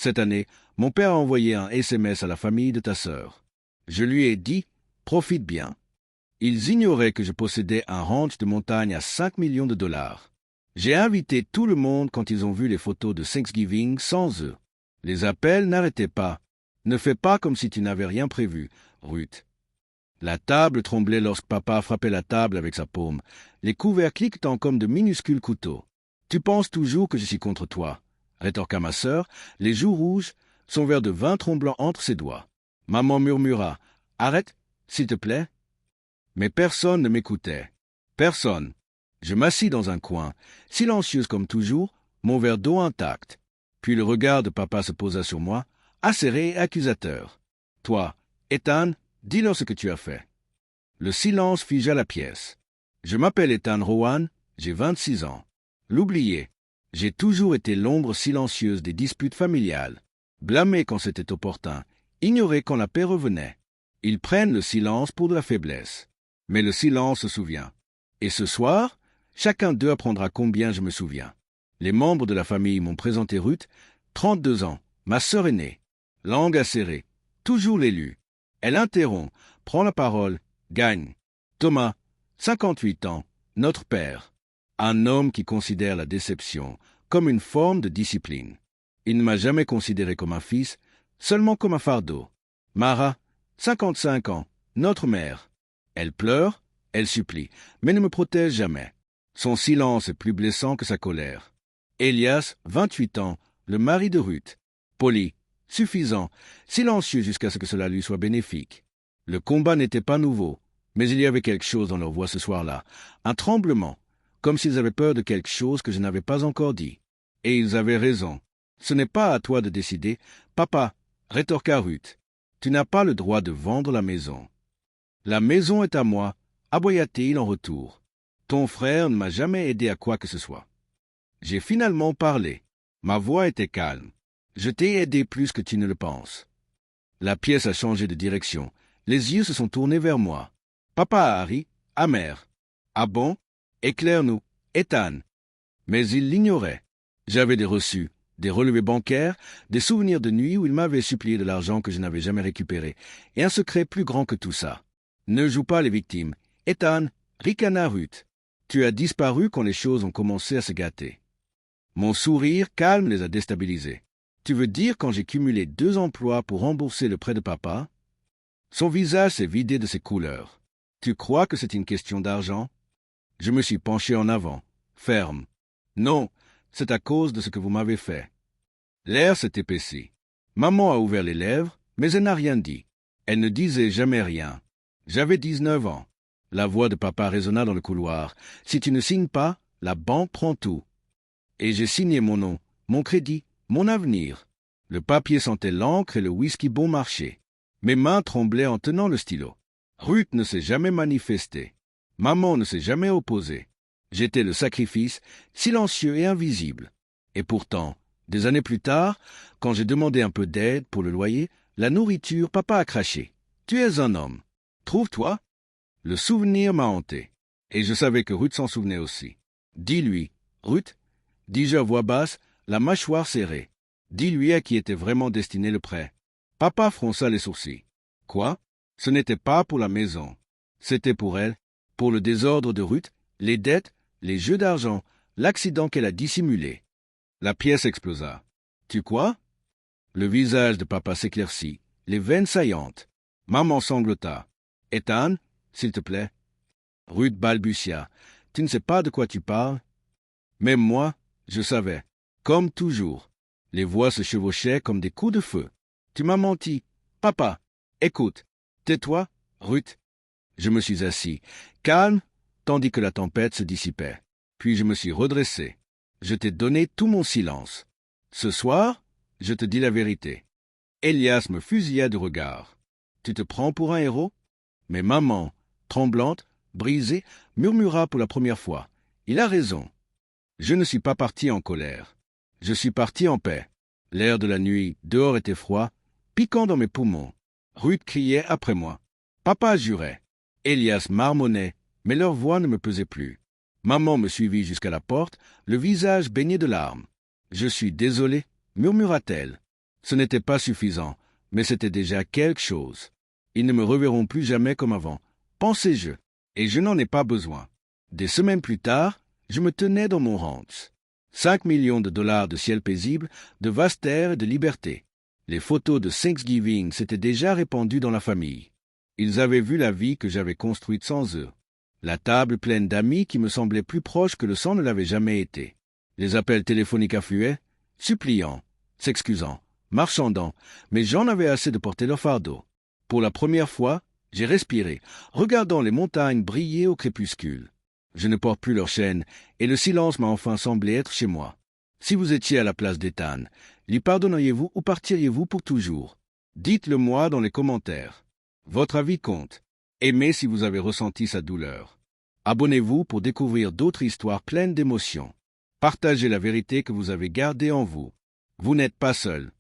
Cette année, mon père a envoyé un SMS à la famille de ta sœur. Je lui ai dit « Profite bien ». Ils ignoraient que je possédais un ranch de montagne à 5 millions de dollars. J'ai invité tout le monde quand ils ont vu les photos de Thanksgiving sans eux. Les appels n'arrêtaient pas. Ne fais pas comme si tu n'avais rien prévu, Ruth. La table tremblait lorsque papa frappait la table avec sa paume, les couverts cliquetant comme de minuscules couteaux. Tu penses toujours que je suis contre toi, rétorqua ma sœur, les joues rouges, son verre de vin tremblant entre ses doigts. Maman murmura « Arrête, s'il te plaît ». Mais personne ne m'écoutait. Personne. Je m'assis dans un coin, silencieuse comme toujours, mon verre d'eau intact. Puis le regard de papa se posa sur moi, acéré et accusateur. « Toi, Ethan, dis-leur ce que tu as fait. » Le silence figea la pièce. Je m'appelle Ethan Rowan, j'ai 26 ans. L'oublier. J'ai toujours été l'ombre silencieuse des disputes familiales. Blâmer quand c'était opportun, ignorer quand la paix revenait. Ils prennent le silence pour de la faiblesse. Mais le silence se souvient. Et ce soir, chacun d'eux apprendra combien je me souviens. Les membres de la famille m'ont présenté Ruth, 32 ans, ma sœur aînée. Langue acérée, toujours l'élu. Elle interrompt, prend la parole, gagne. Thomas, 58 ans, notre père. Un homme qui considère la déception comme une forme de discipline. Il ne m'a jamais considéré comme un fils, seulement comme un fardeau. Mara, 55 ans, notre mère. Elle pleure, elle supplie, mais ne me protège jamais. Son silence est plus blessant que sa colère. Elias, 28 ans, le mari de Ruth. Poli, suffisant, silencieux jusqu'à ce que cela lui soit bénéfique. Le combat n'était pas nouveau, mais il y avait quelque chose dans leur voix ce soir-là, un tremblement, comme s'ils avaient peur de quelque chose que je n'avais pas encore dit. Et ils avaient raison. Ce n'est pas à toi de décider. Papa, rétorqua Ruth, tu n'as pas le droit de vendre la maison. La maison est à moi, aboya-t-il en retour. Ton frère ne m'a jamais aidé à quoi que ce soit. J'ai finalement parlé. Ma voix était calme. Je t'ai aidé plus que tu ne le penses. La pièce a changé de direction. Les yeux se sont tournés vers moi. Papa a ri, amer. Ah bon? Éclaire-nous, Ethan. Mais il l'ignorait. J'avais des reçus, des relevés bancaires, des souvenirs de nuit où il m'avait supplié de l'argent que je n'avais jamais récupéré, et un secret plus grand que tout ça. Ne joue pas les victimes. Ethan, ricana Ruth. Tu as disparu quand les choses ont commencé à se gâter. Mon sourire calme les a déstabilisés. Tu veux dire quand j'ai cumulé 2 emplois pour rembourser le prêt de papa? Son visage s'est vidé de ses couleurs. Tu crois que c'est une question d'argent? Je me suis penché en avant, ferme. Non, c'est à cause de ce que vous m'avez fait. L'air s'est épaissi. Maman a ouvert les lèvres, mais elle n'a rien dit. Elle ne disait jamais rien. J'avais 19 ans. La voix de papa résonna dans le couloir. Si tu ne signes pas, la banque prend tout. Et j'ai signé mon nom, mon crédit, mon avenir. Le papier sentait l'encre et le whisky bon marché. Mes mains tremblaient en tenant le stylo. Ruth ne s'est jamais manifestée. Maman ne s'est jamais opposée. J'étais le sacrifice, silencieux et invisible. Et pourtant, des années plus tard, quand j'ai demandé un peu d'aide pour le loyer, la nourriture, papa a craché. « Tu es un homme. Trouve-toi » Le souvenir m'a hanté. Et je savais que Ruth s'en souvenait aussi. « Dis-lui, Ruth » dis-je à voix basse, la mâchoire serrée. « Dis-lui à qui était vraiment destiné le prêt. » Papa fronça les sourcils. « Quoi? Ce n'était pas pour la maison. C'était pour elle, pour le désordre de Ruth, les dettes, les jeux d'argent, l'accident qu'elle a dissimulé. » La pièce explosa. « Tu quoi? » Le visage de papa s'éclaircit, les veines saillantes. Maman sanglota. « Ethan, s'il te plaît. » Ruth balbutia. « Tu ne sais pas de quoi tu parles? » Même moi, je savais. Comme toujours. Les voix se chevauchaient comme des coups de feu. « Tu m'as menti. Papa, écoute. Tais-toi, Ruth. » Je me suis assis, calme, tandis que la tempête se dissipait. Puis je me suis redressé. Je t'ai donné tout mon silence. Ce soir, je te dis la vérité. Elias me fusilla du regard. Tu te prends pour un héros? Mais maman, tremblante, brisée, murmura pour la première fois. Il a raison. Je ne suis pas parti en colère. Je suis parti en paix. L'air de la nuit, dehors était froid, piquant dans mes poumons. Ruth criait après moi. Papa jurait. Elias marmonnait, mais leur voix ne me pesait plus. Maman me suivit jusqu'à la porte, le visage baigné de larmes. « Je suis désolée, murmura-t-elle. Ce n'était pas suffisant, mais c'était déjà quelque chose. Ils ne me reverront plus jamais comme avant, pensais-je, et je n'en ai pas besoin. Des semaines plus tard, je me tenais dans mon ranch. 5 millions de dollars de ciel paisible, de vaste air et de liberté. Les photos de Thanksgiving s'étaient déjà répandues dans la famille. Ils avaient vu la vie que j'avais construite sans eux. La table pleine d'amis qui me semblaient plus proches que le sang ne l'avait jamais été. Les appels téléphoniques affluaient, suppliant, s'excusant, marchandant, mais j'en avais assez de porter leur fardeau. Pour la première fois, j'ai respiré, regardant les montagnes briller au crépuscule. Je ne porte plus leur chaîne, et le silence m'a enfin semblé être chez moi. Si vous étiez à la place d'Ethan, lui pardonneriez-vous ou partiriez-vous pour toujours? Dites-le-moi dans les commentaires. Votre avis compte. Aimez si vous avez ressenti sa douleur. Abonnez-vous pour découvrir d'autres histoires pleines d'émotions. Partagez la vérité que vous avez gardée en vous. Vous n'êtes pas seul.